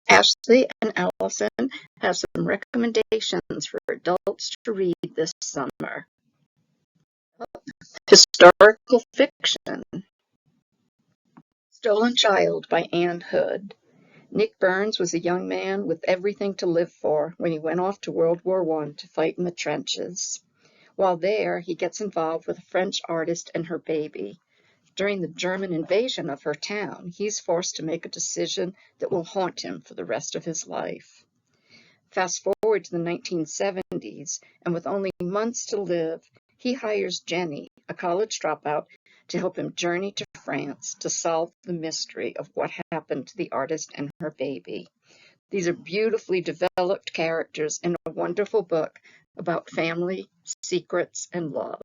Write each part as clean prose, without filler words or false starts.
Ashley and Allison have some recommendations for adults to read this summer. Historical fiction. Stolen Child by Anne Hood. Nick Burns was a young man with everything to live for when he went off to World War I to fight in the trenches. While there, he gets involved with a French artist and her baby. During the German invasion of her town, he's forced to make a decision that will haunt him for the rest of his life. Fast forward to the 1970s, and with only months to live, he hires Jenny, a college dropout, to help him journey to France to solve the mystery of what happened to the artist and her baby. These are beautifully developed characters in a wonderful book about family, secrets, and love.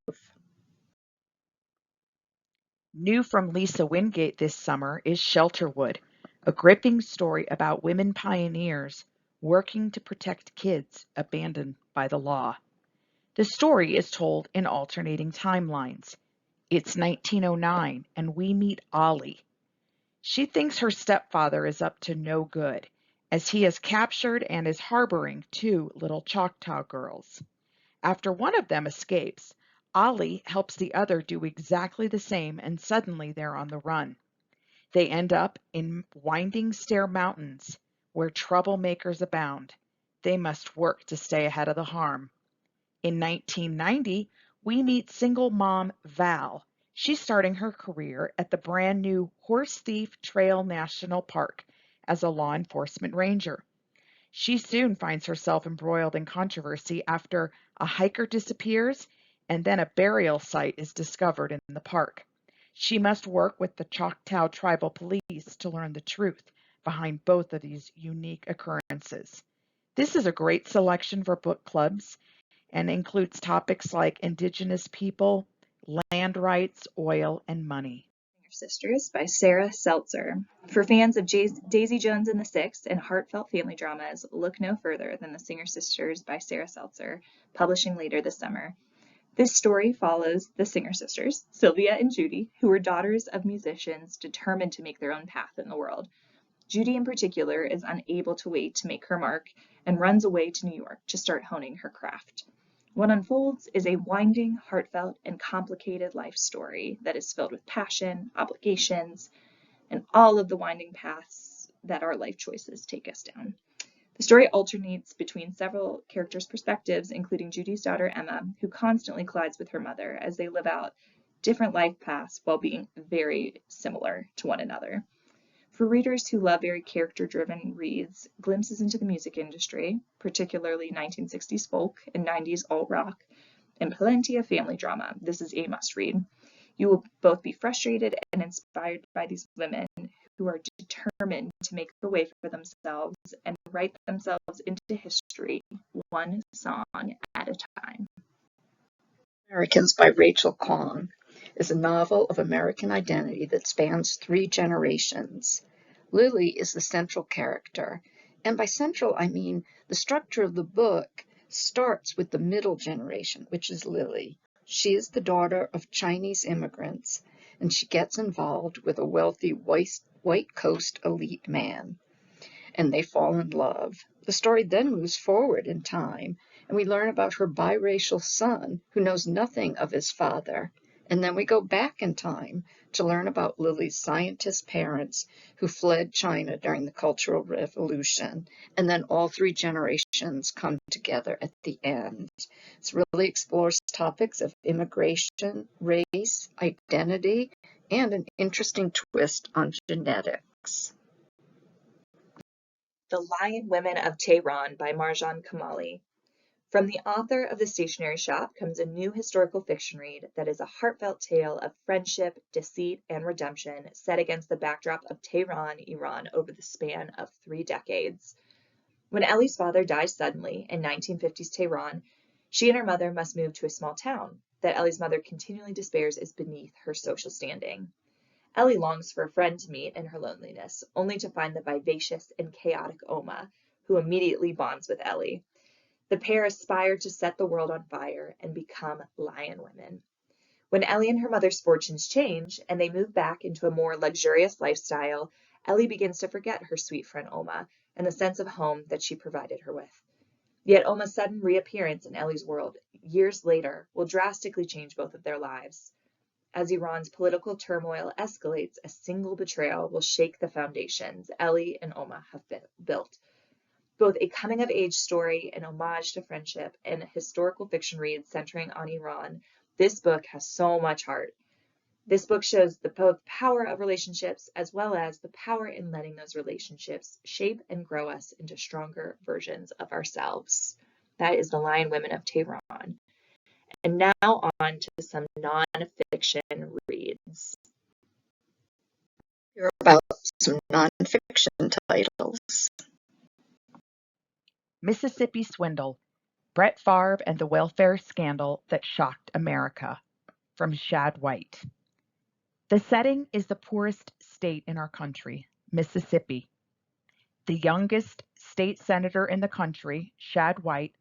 New from Lisa Wingate this summer is Shelterwood, a gripping story about women pioneers working to protect kids abandoned by the law. The story is told in alternating timelines. It's 1909, and we meet Ollie. She thinks her stepfather is up to no good, as he has captured and is harboring two little Choctaw girls. After one of them escapes, Ollie helps the other do exactly the same, and suddenly they're on the run. They end up in Winding Stair Mountains, where troublemakers abound. They must work to stay ahead of the harm. In 1990, we meet single mom Val. She's starting her career at the brand new Horse Thief Trail National Park as a law enforcement ranger. She soon finds herself embroiled in controversy after a hiker disappears and then a burial site is discovered in the park. She must work with the Choctaw Tribal Police to learn the truth behind both of these unique occurrences. This is a great selection for book clubs and includes topics like Indigenous people, land rights, oil, and money. Sisters by Sarah Seltzer. For fans of Daisy Jones and the Six and heartfelt family dramas, look no further than The Singer Sisters by Sarah Seltzer, publishing later this summer. This story follows the Singer Sisters, Sylvia and Judy, who were daughters of musicians determined to make their own path in the world. Judy in particular is unable to wait to make her mark and runs away to New York to start honing her craft. What unfolds is a winding, heartfelt, and complicated life story that is filled with passion, obligations, and all of the winding paths that our life choices take us down. The story alternates between several characters' perspectives, including Judy's daughter Emma, who constantly collides with her mother as they live out different life paths while being very similar to one another. For readers who love very character-driven reads, glimpses into the music industry, particularly 1960s folk and 90s alt-rock, and plenty of family drama, this is a must-read. You will both be frustrated and inspired by these women who are determined to make a way for themselves and write themselves into history, one song at a time. Americans by Rachel Kwong is a novel of American identity that spans 3 generations. Lily is the central character, and by central I mean the structure of the book starts with the middle generation, which is Lily. She is the daughter of Chinese immigrants, and she gets involved with a wealthy white coast elite man, and they fall in love. The story then moves forward in time, and we learn about her biracial son who knows nothing of his father. And then we go back in time to learn about Lily's scientist parents who fled China during the Cultural Revolution. And then all 3 generations come together at the end. It really explores topics of immigration, race, identity, and an interesting twist on genetics. The Lion Women of Tehran by Marjan Kamali. From the author of The Stationery Shop comes a new historical fiction read that is a heartfelt tale of friendship, deceit, and redemption set against the backdrop of Tehran, Iran over the span of 3 decades. When Ellie's father dies suddenly in 1950s Tehran, she and her mother must move to a small town that Ellie's mother continually despairs is beneath her social standing. Ellie longs for a friend to meet in her loneliness, only to find the vivacious and chaotic Oma, who immediately bonds with Ellie. The pair aspire to set the world on fire and become lion women. When Ellie and her mother's fortunes change and they move back into a more luxurious lifestyle, Ellie begins to forget her sweet friend Oma and the sense of home that she provided her with. Yet Oma's sudden reappearance in Ellie's world years later will drastically change both of their lives. As Iran's political turmoil escalates, a single betrayal will shake the foundations Ellie and Oma have built. Both a coming-of-age story, an homage to friendship, and a historical fiction read centering on Iran, this book has so much heart. This book shows the both power of relationships as well as the power in letting those relationships shape and grow us into stronger versions of ourselves. That is The Lion Women of Tehran. And now on to some nonfiction reads. Hear about some nonfiction titles. Mississippi Swindle, Brett Favre and the Welfare Scandal That Shocked America, from Shad White. The setting is the poorest state in our country, Mississippi. The youngest state senator in the country, Shad White,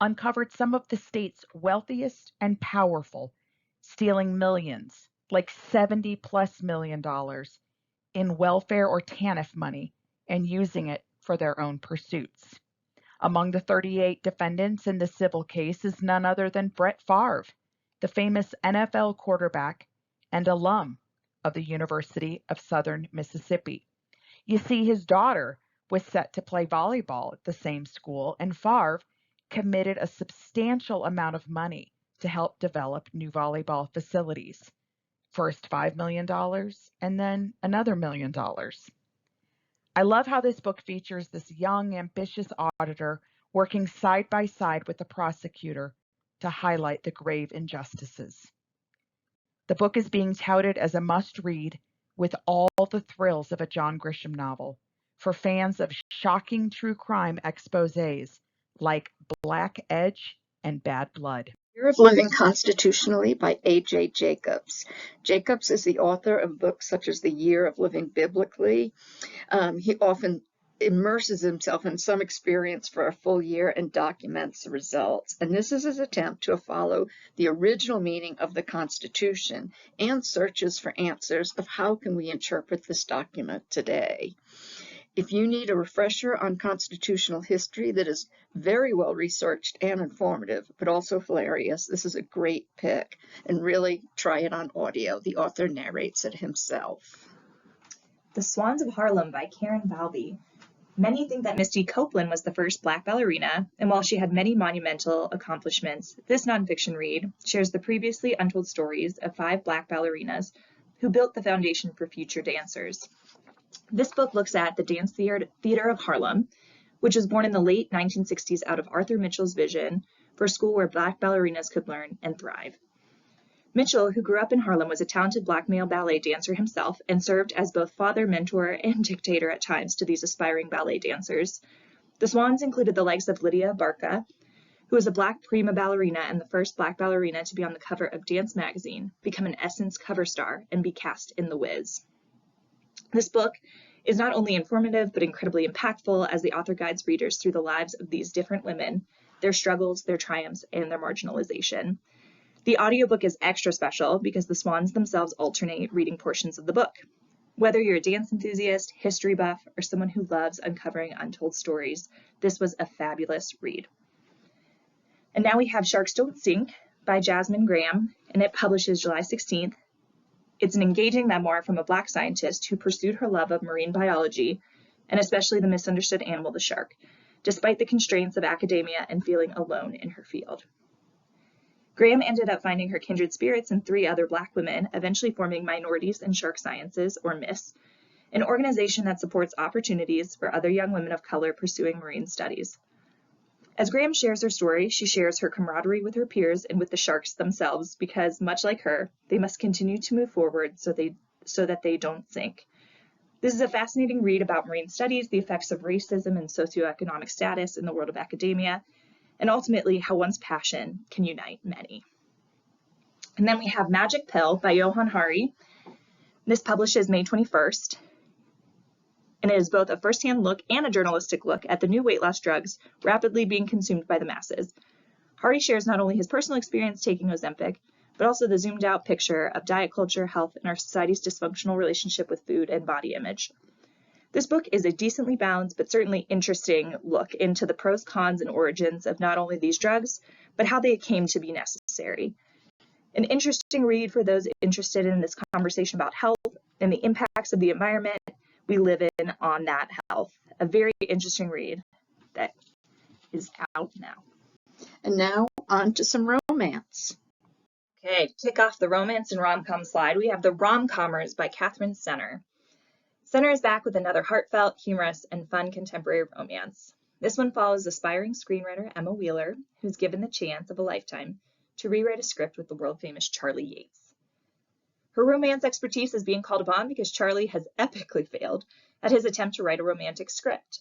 uncovered some of the state's wealthiest and powerful stealing millions, like $70+ million, in welfare or TANF money and using it for their own pursuits. Among the 38 defendants in the civil case is none other than Brett Favre, the famous NFL quarterback and alum of the University of Southern Mississippi. You see, his daughter was set to play volleyball at the same school, and Favre committed a substantial amount of money to help develop new volleyball facilities. First $5 million and then another $1 million. I love how this book features this young, ambitious auditor working side by side with the prosecutor to highlight the grave injustices. The book is being touted as a must-read with all the thrills of a John Grisham novel for fans of shocking true crime exposés like Black Edge and Bad Blood. Year of Living Constitutionally by A.J. Jacobs. Jacobs is the author of books such as The Year of Living Biblically. He often immerses himself in some experience for a full year and documents the results. And this is his attempt to follow the original meaning of the Constitution and searches for answers of how can we interpret this document today. If you need a refresher on constitutional history that is very well researched and informative, but also hilarious, this is a great pick. And really try it on audio. The author narrates it himself. The Swans of Harlem by Karen Balby. Many think that Misty Copeland was the first Black ballerina, and while she had many monumental accomplishments, this nonfiction read shares the previously untold stories of 5 Black ballerinas who built the foundation for future dancers. This book looks at the Dance Theater of Harlem, which was born in the late 1960s out of Arthur Mitchell's vision for a school where Black ballerinas could learn and thrive. Mitchell, who grew up in Harlem, was a talented Black male ballet dancer himself and served as both father, mentor, and dictator at times to these aspiring ballet dancers. The Swans included the likes of Lydia Barca, who was a Black prima ballerina and the first Black ballerina to be on the cover of Dance magazine, become an Essence cover star, and be cast in The Wiz. This book is not only informative, but incredibly impactful as the author guides readers through the lives of these different women, their struggles, their triumphs, and their marginalization. The audiobook is extra special because the Swans themselves alternate reading portions of the book. Whether you're a dance enthusiast, history buff, or someone who loves uncovering untold stories, this was a fabulous read. And now we have Sharks Don't Sink by Jasmine Graham, and it publishes July 16th. It's an engaging memoir from a Black scientist who pursued her love of marine biology, and especially the misunderstood animal, the shark, despite the constraints of academia and feeling alone in her field. Graham ended up finding her kindred spirits in 3 other Black women, eventually forming Minorities in Shark Sciences, or MISS, an organization that supports opportunities for other young women of color pursuing marine studies. As Graham shares her story, she shares her camaraderie with her peers and with the sharks themselves because, much like her, they must continue to move forward so that they don't sink. This is a fascinating read about marine studies, the effects of racism and socioeconomic status in the world of academia, and ultimately how one's passion can unite many. And then we have Magic Pill by Johann Hari. This publishes May 21st, and it is both a first-hand look and a journalistic look at the new weight loss drugs rapidly being consumed by the masses. Hari shares not only his personal experience taking Ozempic, but also the zoomed-out picture of diet culture, health, and our society's dysfunctional relationship with food and body image. This book is a decently balanced but certainly interesting look into the pros, cons, and origins of not only these drugs, but how they came to be necessary. An interesting read for those interested in this conversation about health and the impacts of the environment we live in on that health. A very interesting read that is out now. And now on to some romance. Okay, to kick off the romance and rom-com slide, we have The Rom-Commers by Catherine Senner. Senner is back with another heartfelt, humorous, and fun contemporary romance. This one follows aspiring screenwriter Emma Wheeler, who's given the chance of a lifetime to rewrite a script with the world-famous Charlie Yates. Her romance expertise is being called upon because Charlie has epically failed at his attempt to write a romantic script.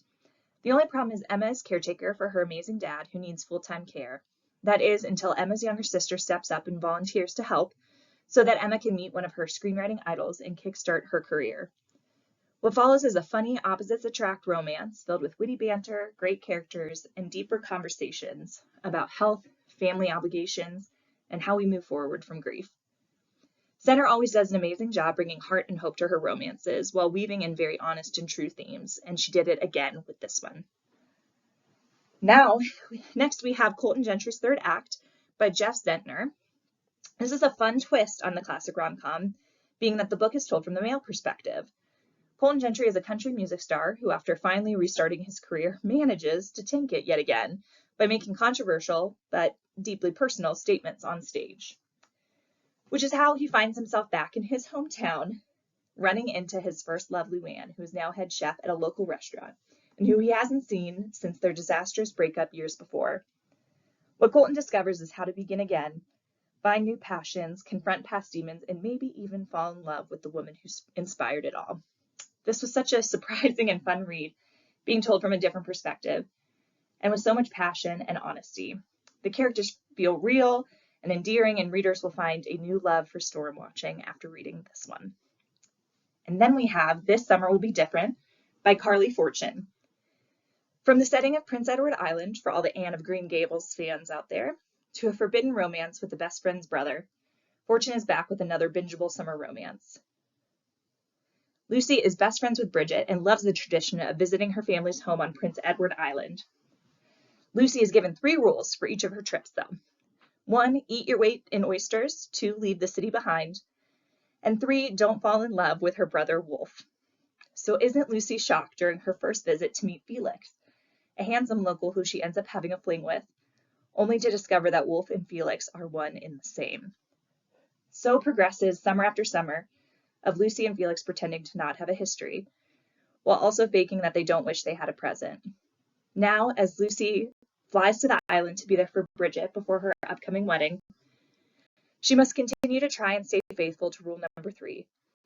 The only problem is Emma is caretaker for her amazing dad who needs full-time care. That is, until Emma's younger sister steps up and volunteers to help so that Emma can meet one of her screenwriting idols and kickstart her career. What follows is a funny opposites attract romance filled with witty banter, great characters, and deeper conversations about health, family obligations, and how we move forward from grief. Senner always does an amazing job bringing heart and hope to her romances while weaving in very honest and true themes, and she did it again with this one. Next we have Colton Gentry's Third Act by Jeff Zentner. This is a fun twist on the classic rom-com, being that the book is told from the male perspective. Colton Gentry is a country music star who, after finally restarting his career, manages to tank it yet again by making controversial but deeply personal statements on stage, which is how he finds himself back in his hometown, running into his first love, Luann, who is now head chef at a local restaurant, and who he hasn't seen since their disastrous breakup years before. What Colton discovers is how to begin again, find new passions, confront past demons, and maybe even fall in love with the woman who inspired it all. This was such a surprising and fun read, being told from a different perspective, and with so much passion and honesty. The characters feel real and endearing, and readers will find a new love for storm watching after reading this one. And then we have This Summer Will Be Different by Carly Fortune. From the setting of Prince Edward Island, for all the Anne of Green Gables fans out there, to a forbidden romance with the best friend's brother, Fortune is back with another bingeable summer romance. Lucy is best friends with Bridget and loves the tradition of visiting her family's home on Prince Edward Island. Lucy is given 3 rules for each of her trips, though. 1, eat your weight in oysters. 2, leave the city behind. And 3, don't fall in love with her brother Wolf. So isn't Lucy shocked during her first visit to meet Felix, a handsome local who she ends up having a fling with, only to discover that Wolf and Felix are one and the same. So progresses summer after summer of Lucy and Felix pretending to not have a history, while also faking that they don't wish they had a present. Now, as Lucy flies to the island to be there for Bridget before her upcoming wedding, she must continue to try and stay faithful to rule number 3,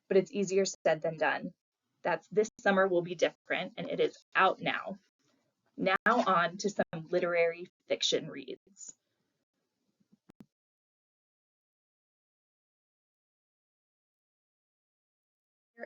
but it's easier said than done. That's This Summer Will Be Different, and it is out now. Now on to some literary fiction reads.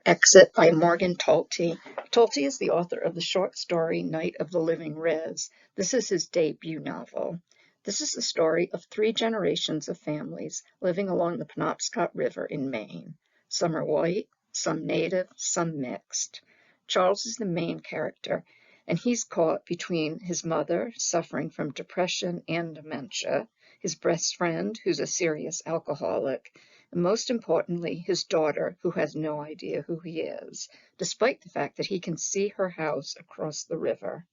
Exit by Morgan Talty. Talty is the author of the short story Night of the Living Rez. This is his debut novel. This is the story of 3 generations of families living along the Penobscot River in Maine. Some are white, some native, some mixed. Charles is the main character, and he's caught between his mother, suffering from depression and dementia, his best friend, who's a serious alcoholic, and most importantly, his daughter, who has no idea who he is, despite the fact that he can see her house across the river.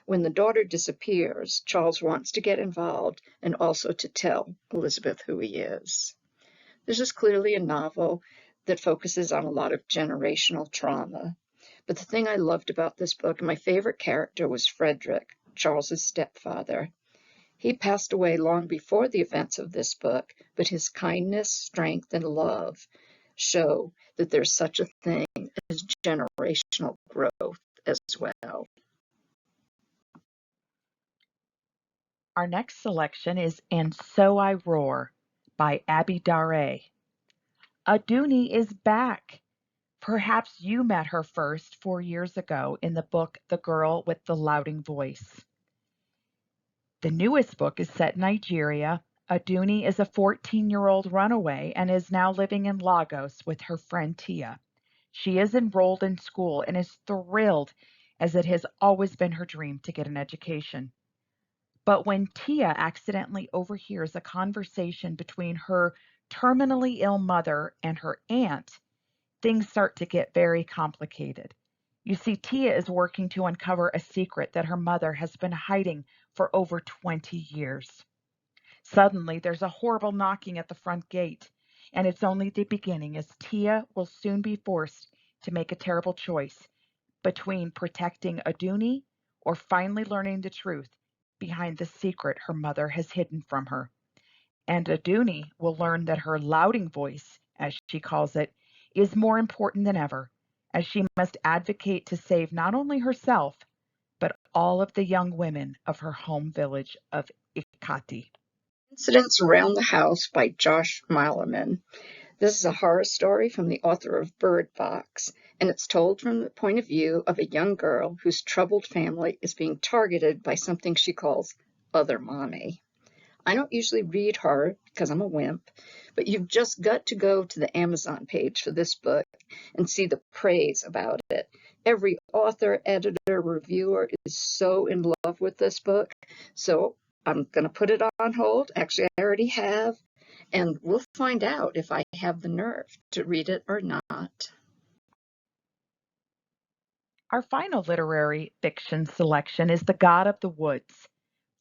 When the daughter disappears, Charles wants to get involved and also to tell Elizabeth who he is. This is clearly a novel that focuses on a lot of generational trauma. But the thing I loved about this book, and my favorite character, was Frederick, Charles's stepfather. He passed away long before the events of this book, but his kindness, strength, and love show that there's such a thing as generational growth as well. Our next selection is And So I Roar by Abby Dare. Aduni is back. Perhaps you met her first 4 years ago in the book The Girl with the Louding Voice. The newest book is set in Nigeria. Aduni is a 14-year-old runaway and is now living in Lagos with her friend Tia. She is enrolled in school and is thrilled, as it has always been her dream to get an education. But when Tia accidentally overhears a conversation between her terminally ill mother and her aunt, things start to get very complicated. You see, Tia is working to uncover a secret that her mother has been hiding for over 20 years. Suddenly, there's a horrible knocking at the front gate, and it's only the beginning, as Tia will soon be forced to make a terrible choice between protecting Aduni or finally learning the truth behind the secret her mother has hidden from her. And Aduni will learn that her louding voice, as she calls it, is more important than ever, as she must advocate to save not only herself, but all of the young women of her home village of Ikati. Incidents Around the House by Josh Malerman. This is a horror story from the author of Bird Box, and it's told from the point of view of a young girl whose troubled family is being targeted by something she calls Other Mommy. I don't usually read horror because I'm a wimp, but you've just got to go to the Amazon page for this book and see the praise about it. Every author, editor, reviewer is so in love with this book. So I'm going to put it on hold. Actually, I already have. And we'll find out if I have the nerve to read it or not. Our final literary fiction selection is The God of the Woods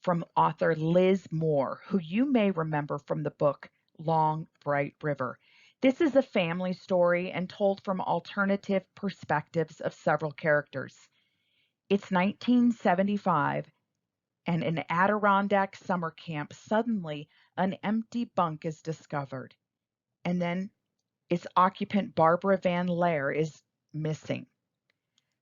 from author Liz Moore, who you may remember from the book Long Bright River. This is a family story and told from alternative perspectives of several characters. It's 1975, and in Adirondack summer camp, suddenly an empty bunk is discovered, and then its occupant Barbara Van Laer is missing.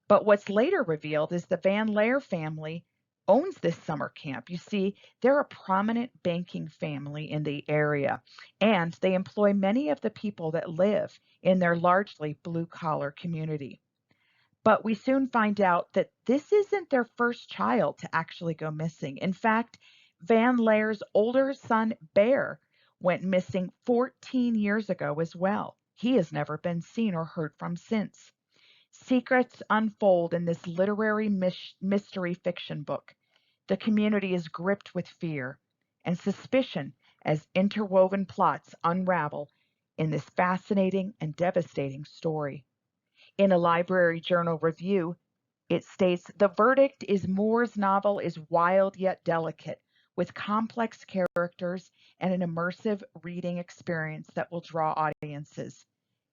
But what's later revealed is the Van Laer family owns this summer camp. You see, they're a prominent banking family in the area, and they employ many of the people that live in their largely blue collar community. But we soon find out that this isn't their first child to actually go missing. In fact, Van Laer's older son, Bear, went missing 14 years ago as well. He has never been seen or heard from since. Secrets unfold in this literary mystery fiction book. The community is gripped with fear and suspicion as interwoven plots unravel in this fascinating and devastating story. In a Library Journal review, it states the verdict is Moore's novel is wild yet delicate, with complex characters and an immersive reading experience that will draw audiences.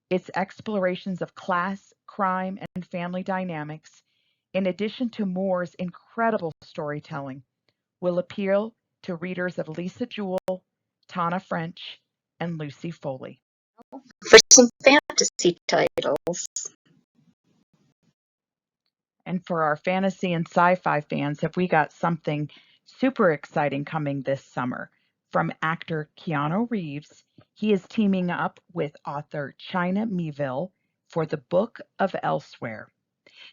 Its explorations of class, crime, and family dynamics, in addition to Moore's incredible storytelling, will appeal to readers of Lisa Jewell, Tana French, and Lucy Foley. For some fantasy titles, And for our fantasy and sci-fi fans, have we got something super exciting coming this summer from actor Keanu Reeves. He is teaming up with author China Miéville for the Book of Elsewhere.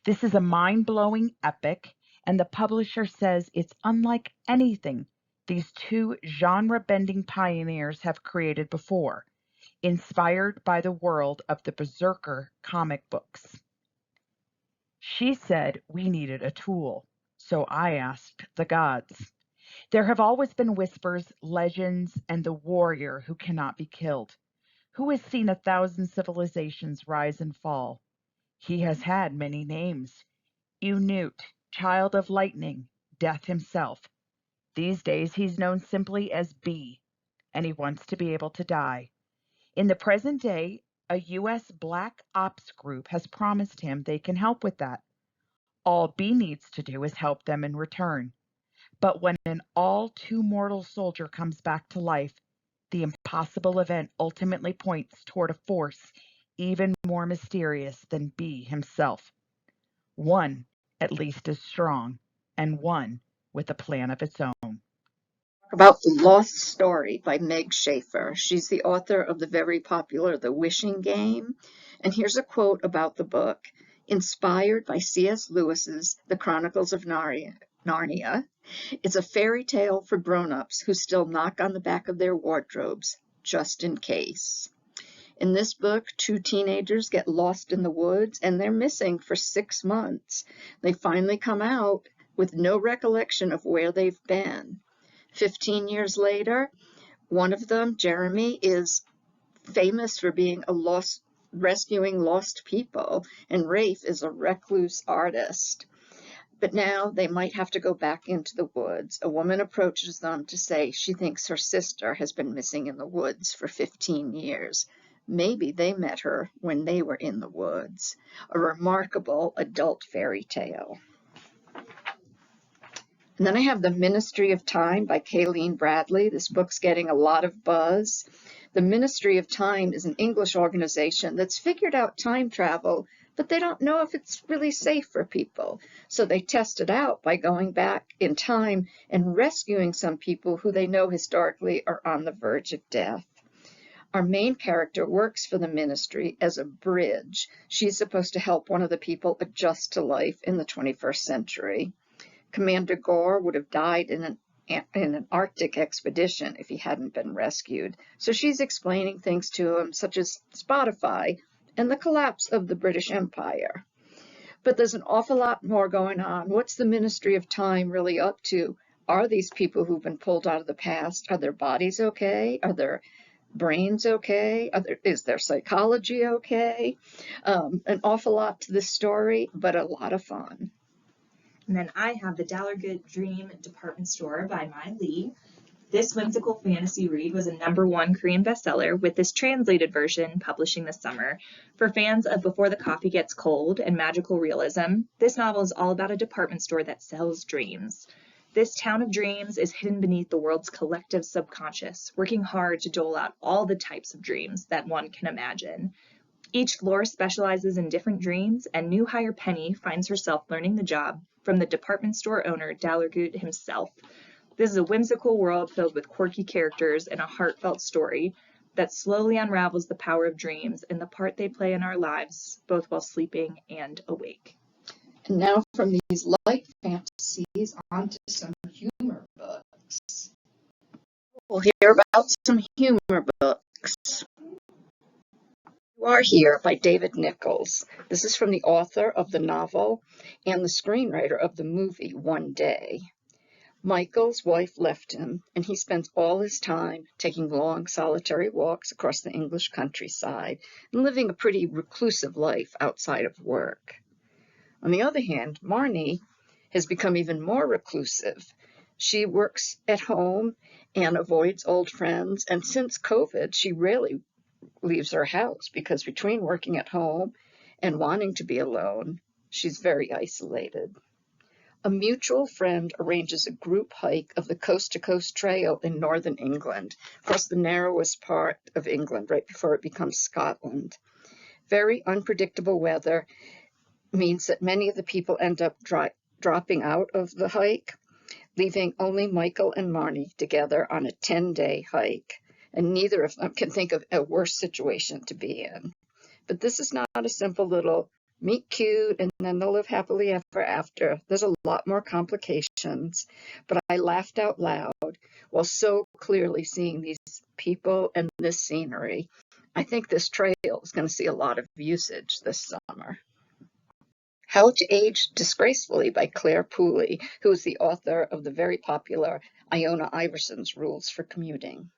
This is a mind-blowing epic, and the publisher says it's unlike anything these two genre-bending pioneers have created before, inspired by the world of the Berserker comic books. She said we needed a tool, so I asked the gods. There have always been whispers, legends, and the warrior who cannot be killed, who has seen 1,000 civilizations rise and fall. He has had many names: Unute, Child of Lightning, Death himself. These days he's known simply as B, and he wants to be able to die. In the present day, a U.S. Black Ops group has promised him they can help with that. All B needs to do is help them in return. But when an all too mortal soldier comes back to life, the impossible event ultimately points toward a force even more mysterious than B himself. One, at least, is strong, and one with a plan of its own. about The Lost Story by Meg Schaefer. She's the author of the very popular The Wishing Game. And here's a quote about the book. Inspired by C.S. Lewis's The Chronicles of Narnia, it's a fairy tale for grown-ups who still knock on the back of their wardrobes, just in case. In this book, two teenagers get lost in the woods and they're missing for 6 months. They finally come out with no recollection of where they've been. 15 years later, one of them, Jeremy, is famous for being rescuing lost people, and Rafe is a recluse artist. But now they might have to go back into the woods. A woman approaches them to say she thinks her sister has been missing in the woods for 15 years. Maybe they met her when they were in the woods. A remarkable adult fairy tale. And then I have The Ministry of Time by Kayleen Bradley. This book's getting a lot of buzz. The Ministry of Time is an English organization that's figured out time travel, but they don't know if it's really safe for people. So they test it out by going back in time and rescuing some people who they know historically are on the verge of death. Our main character works for the ministry as a bridge. She's supposed to help one of the people adjust to life in the 21st century. Commander Gore would have died in an Arctic expedition if he hadn't been rescued. So she's explaining things to him, such as Spotify and the collapse of the British Empire. But there's an awful lot more going on. What's the Ministry of Time really up to? Are these people who've been pulled out of the past, are their bodies okay? Are their brains okay? Is their psychology okay? An awful lot to this story, but a lot of fun. And then I have The Dollard Dream Department Store by Mai Lee. This whimsical fantasy read was a #1 Korean bestseller, with this translated version publishing this summer. For fans of Before the Coffee Gets Cold and magical realism, this novel is all about a department store that sells dreams. This town of dreams is hidden beneath the world's collective subconscious, working hard to dole out all the types of dreams that one can imagine. Each floor specializes in different dreams, and new hire Penny finds herself learning the job from the department store owner, Dallergut himself. This is a whimsical world filled with quirky characters and a heartfelt story that slowly unravels the power of dreams and the part they play in our lives, both while sleeping and awake. And now from these light fantasies on to some humor books. We'll hear about some humor books. You Are Here by David Nichols. This is from the author of the novel and the screenwriter of the movie One Day. Michael's wife left him, and he spends all his time taking long, solitary walks across the English countryside and living a pretty reclusive life outside of work. On the other hand, Marnie has become even more reclusive. She works at home and avoids old friends, and since COVID, she rarely leaves her house because between working at home and wanting to be alone, she's very isolated. A mutual friend arranges a group hike of the Coast to Coast Trail in northern England, across the narrowest part of England, right before it becomes Scotland. Very unpredictable weather means that many of the people end up dropping out of the hike, leaving only Michael and Marnie together on a 10-day hike. And neither of them can think of a worse situation to be in. But this is not a simple little meet cute and then they'll live happily ever after. There's a lot more complications, but I laughed out loud while so clearly seeing these people and this scenery. I think this trail is going to see a lot of usage this summer. How to Age Disgracefully by Claire Pooley, who is the author of the very popular Iona Iverson's Rules for Commuting.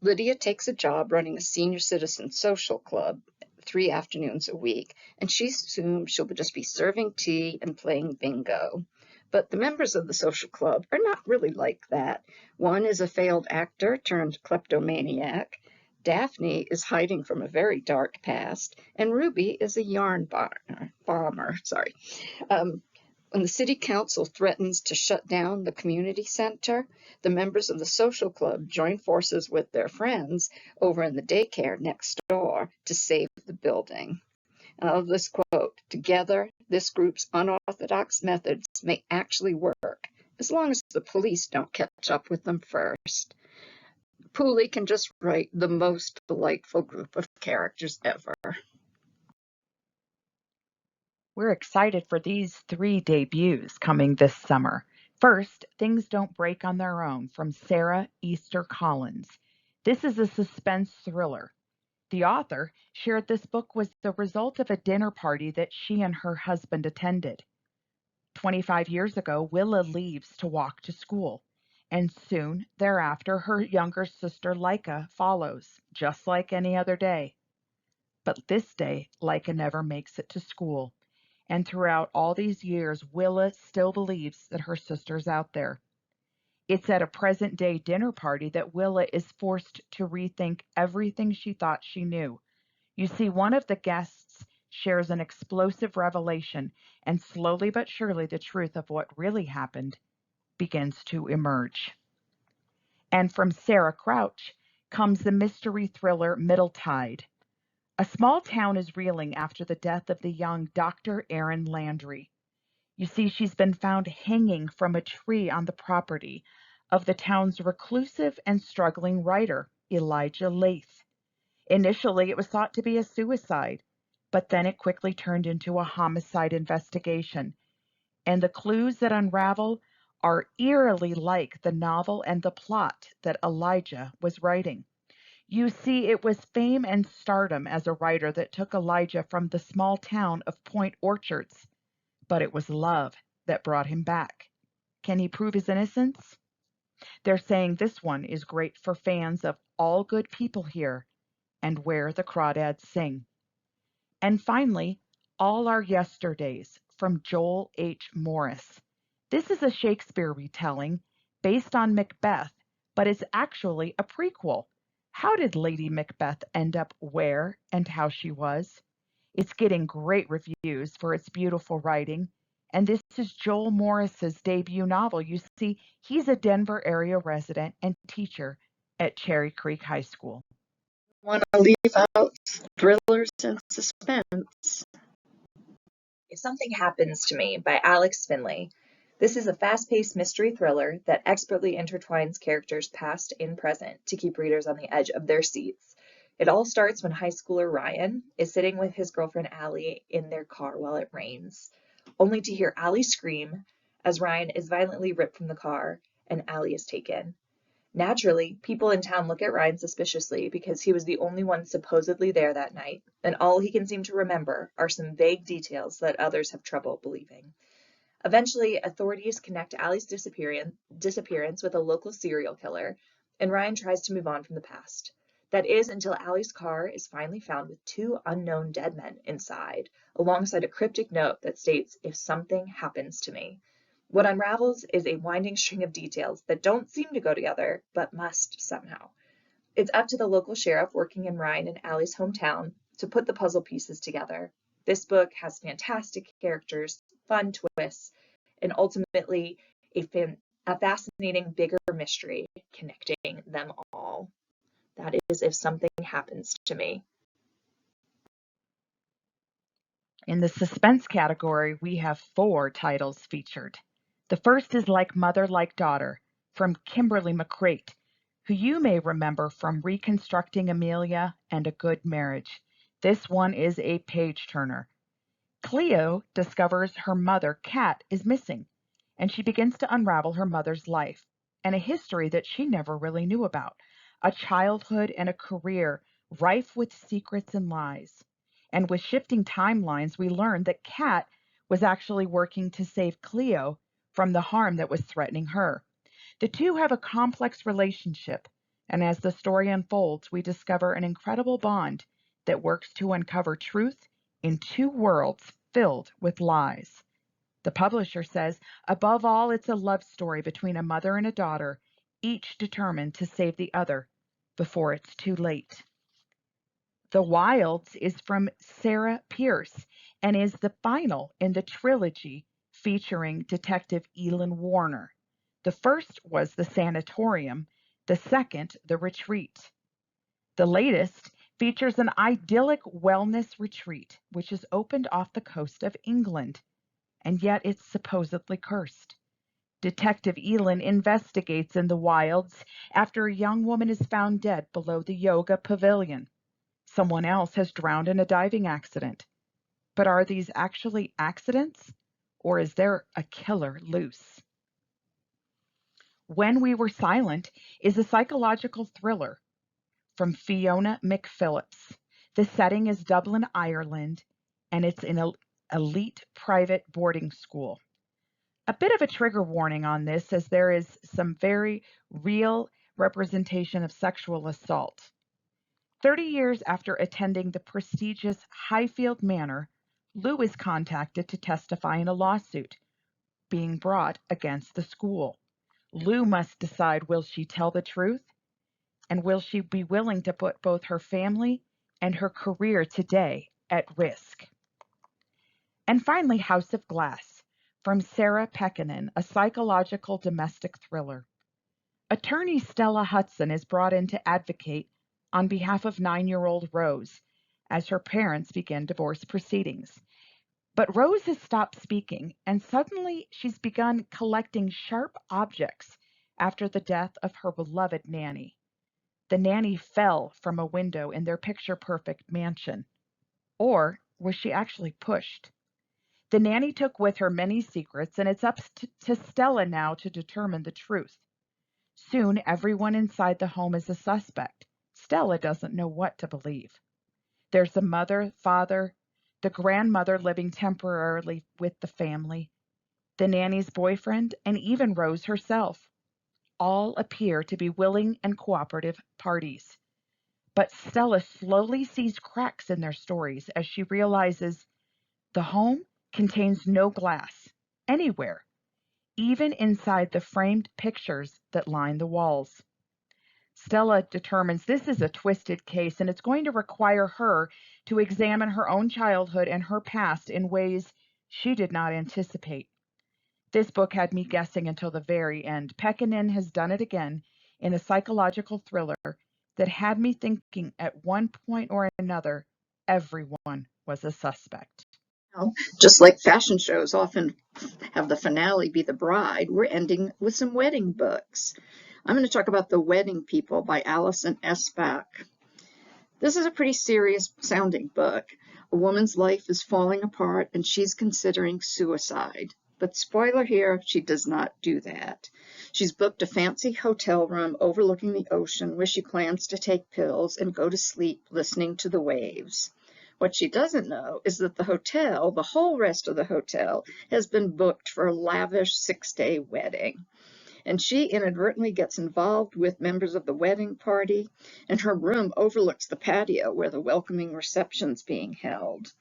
Lydia takes a job running a senior citizen social club 3 afternoons a week, and she assumes she'll just be serving tea and playing bingo. But the members of the social club are not really like that. One is a failed actor turned kleptomaniac. Daphne is hiding from a very dark past, and Ruby is a yarn bomber. When the city council threatens to shut down the community center, the members of the social club join forces with their friends over in the daycare next door to save the building. And I love this quote: "Together, this group's unorthodox methods may actually work, as long as the police don't catch up with them first." Pooley can just write the most delightful group of characters ever. We're excited for these 3 debuts coming this summer. First, Things Don't Break on Their Own from Sarah Easter Collins. This is a suspense thriller. The author shared this book was the result of a dinner party that she and her husband attended. 25 years ago, Willa leaves to walk to school, and soon thereafter, her younger sister Leica follows, just like any other day. But this day, Leica never makes it to school, and throughout all these years, Willa still believes that her sister's out there. It's at a present-day dinner party that Willa is forced to rethink everything she thought she knew. You see, one of the guests shares an explosive revelation, and slowly but surely the truth of what really happened begins to emerge. And from Sarah Crouch comes the mystery thriller Middle Tide. A small town is reeling after the death of the young Dr. Erin Landry. You see, she's been found hanging from a tree on the property of the town's reclusive and struggling writer, Elijah Laith. Initially, it was thought to be a suicide, but then it quickly turned into a homicide investigation, and the clues that unravel are eerily like the novel and the plot that Elijah was writing. You see, it was fame and stardom as a writer that took Elijah from the small town of Point Orchards, but it was love that brought him back. Can he prove his innocence? They're saying this one is great for fans of All Good People Here and Where the Crawdads Sing. And finally, All Our Yesterdays from Joel H. Morris. This is a Shakespeare retelling based on Macbeth, but it's actually a prequel. How did Lady Macbeth end up where and how she was? It's getting great reviews for its beautiful writing, and this is Joel Morris's debut novel. You see, he's a Denver area resident and teacher at Cherry Creek High School. Want to leave out thrillers and suspense. If Something Happens to Me by Alex Finley. This is a fast-paced mystery thriller that expertly intertwines characters past and present to keep readers on the edge of their seats. It all starts when high schooler Ryan is sitting with his girlfriend Allie in their car while it rains, only to hear Allie scream as Ryan is violently ripped from the car and Allie is taken. Naturally, people in town look at Ryan suspiciously because he was the only one supposedly there that night, and all he can seem to remember are some vague details that others have trouble believing. Eventually, authorities connect Allie's disappearance with a local serial killer, and Ryan tries to move on from the past. That is until Allie's car is finally found with two unknown dead men inside, alongside a cryptic note that states, "If something happens to me." What unravels is a winding string of details that don't seem to go together, but must somehow. It's up to the local sheriff working in Ryan and Allie's hometown to put the puzzle pieces together. This book has fantastic characters, fun twists, and ultimately a fascinating bigger mystery connecting them all. That is If Something Happens to Me. In the suspense category, we have 4 titles featured. The first is Like Mother, Like Daughter from Kimberly McCreight, who you may remember from Reconstructing Amelia and A Good Marriage. This one is a page-turner. Cleo discovers her mother, Kat, is missing, and she begins to unravel her mother's life and a history that she never really knew about, a childhood and a career rife with secrets and lies. And with shifting timelines, we learn that Kat was actually working to save Cleo from the harm that was threatening her. The two have a complex relationship, and as the story unfolds, we discover an incredible bond that works to uncover truth in 2 worlds filled with lies. The publisher says, above all, it's a love story between a mother and a daughter, each determined to save the other before it's too late. The Wilds is from Sarah Pierce and is the final in the trilogy featuring Detective Elin Warner. The first was The Sanatorium, the second, The Retreat. The latest features an idyllic wellness retreat which is opened off the coast of England, and yet it's supposedly cursed. Detective Elin investigates in the wilds after a young woman is found dead below the yoga pavilion. Someone else has drowned in a diving accident. But are these actually accidents, or is there a killer loose? When We Were Silent is a psychological thriller from Fiona McPhillips. The setting is Dublin, Ireland, and it's an elite private boarding school. A bit of a trigger warning on this, as there is some very real representation of sexual assault. 30 years after attending the prestigious Highfield Manor, Lou is contacted to testify in a lawsuit being brought against the school. Lou must decide, will she tell the truth? And will she be willing to put both her family and her career today at risk? And finally, House of Glass, from Sarah Pekkanen, a psychological domestic thriller. Attorney Stella Hudson is brought in to advocate on behalf of 9-year-old Rose as her parents begin divorce proceedings. But Rose has stopped speaking, and suddenly she's begun collecting sharp objects after the death of her beloved nanny. The nanny fell from a window in their picture-perfect mansion. Or was she actually pushed? The nanny took with her many secrets, and it's up to Stella now to determine the truth. Soon, everyone inside the home is a suspect. Stella doesn't know what to believe. There's the mother, father, the grandmother living temporarily with the family, the nanny's boyfriend, and even Rose herself. All appear to be willing and cooperative parties. But Stella slowly sees cracks in their stories as she realizes the home contains no glass anywhere, even inside the framed pictures that line the walls. Stella determines this is a twisted case, and it's going to require her to examine her own childhood and her past in ways she did not anticipate. This book had me guessing until the very end. Pekkanen has done it again in a psychological thriller that had me thinking at one point or another, everyone was a suspect. Just like fashion shows often have the finale be the bride, we're ending with some wedding books. I'm going to talk about The Wedding People by Alison S. Bach. This is a pretty serious sounding book. A woman's life is falling apart and she's considering suicide. But spoiler here, she does not do that. She's booked a fancy hotel room overlooking the ocean where she plans to take pills and go to sleep listening to the waves. What she doesn't know is that the hotel, the whole rest of the hotel, has been booked for a lavish 6-day wedding. And she inadvertently gets involved with members of the wedding party, and her room overlooks the patio where the welcoming reception's being held.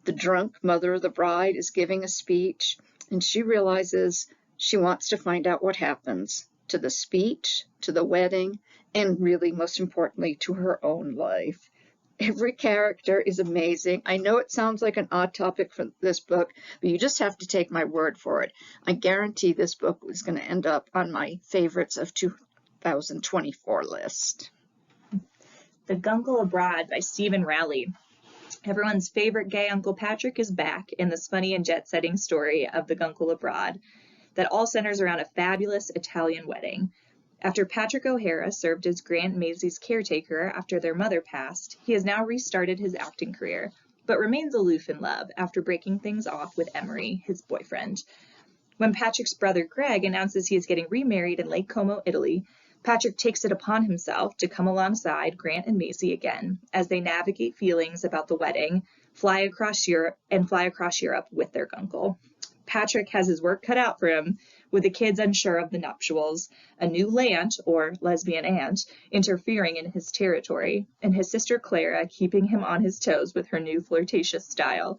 The drunk mother of the bride is giving a speech, and she realizes she wants to find out what happens to the speech, to the wedding, and really, most importantly, to her own life. Every character is amazing. I know it sounds like an odd topic for this book, but you just have to take my word for it. I guarantee this book is going to end up on my favorites of 2024 list. The Guncle Abroad by Stephen Rowley. Everyone's favorite gay Uncle Patrick is back in this funny and jet-setting story of The Guncle Abroad that all centers around a fabulous Italian wedding. After Patrick O'Hara served as Grant Maisie's caretaker after their mother passed, he has now restarted his acting career, but remains aloof in love after breaking things off with Emery, his boyfriend. When Patrick's brother Greg announces he is getting remarried in Lake Como, Italy, Patrick takes it upon himself to come alongside Grant and Maisie again as they navigate feelings about the wedding, fly across Europe with their guncle. Patrick has his work cut out for him, with the kids unsure of the nuptials, a new aunt, or lesbian aunt, interfering in his territory, and his sister Clara keeping him on his toes with her new flirtatious style.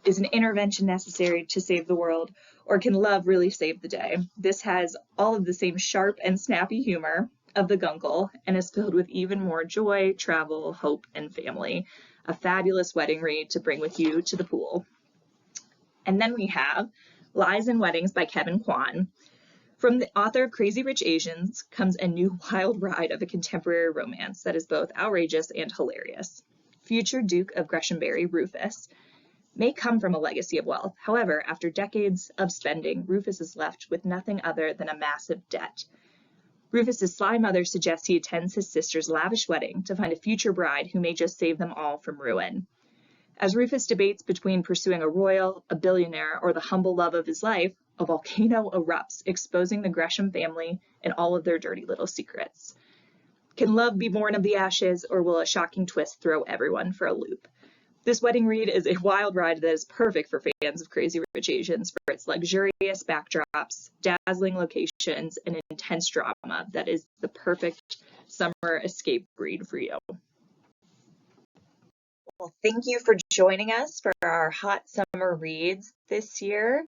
Is an intervention necessary to save the world, or can love really save the day? This has all of the same sharp and snappy humor of the Guncle, and is filled with even more joy, travel, hope, and family. A fabulous wedding read to bring with you to the pool. And then we have Lies and Weddings by Kevin Kwan. From the author of Crazy Rich Asians comes a new wild ride of a contemporary romance that is both outrageous and hilarious. Future Duke of Greshambury, Rufus, may come from a legacy of wealth. However, after decades of spending, Rufus is left with nothing other than a massive debt. Rufus's sly mother suggests he attends his sister's lavish wedding to find a future bride who may just save them all from ruin. As Rufus debates between pursuing a royal, a billionaire, or the humble love of his life, a volcano erupts, exposing the Gresham family and all of their dirty little secrets. Can love be born of the ashes, or will a shocking twist throw everyone for a loop? This wedding read is a wild ride that is perfect for fans of Crazy Rich Asians for its luxurious backdrops, dazzling locations, and intense drama that is the perfect summer escape read for you. Well, thank you for joining us for our hot summer reads this year.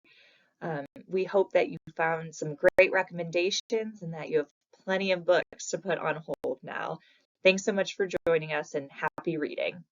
We hope that you found some great recommendations and that you have plenty of books to put on hold now. Thanks so much for joining us, and happy reading.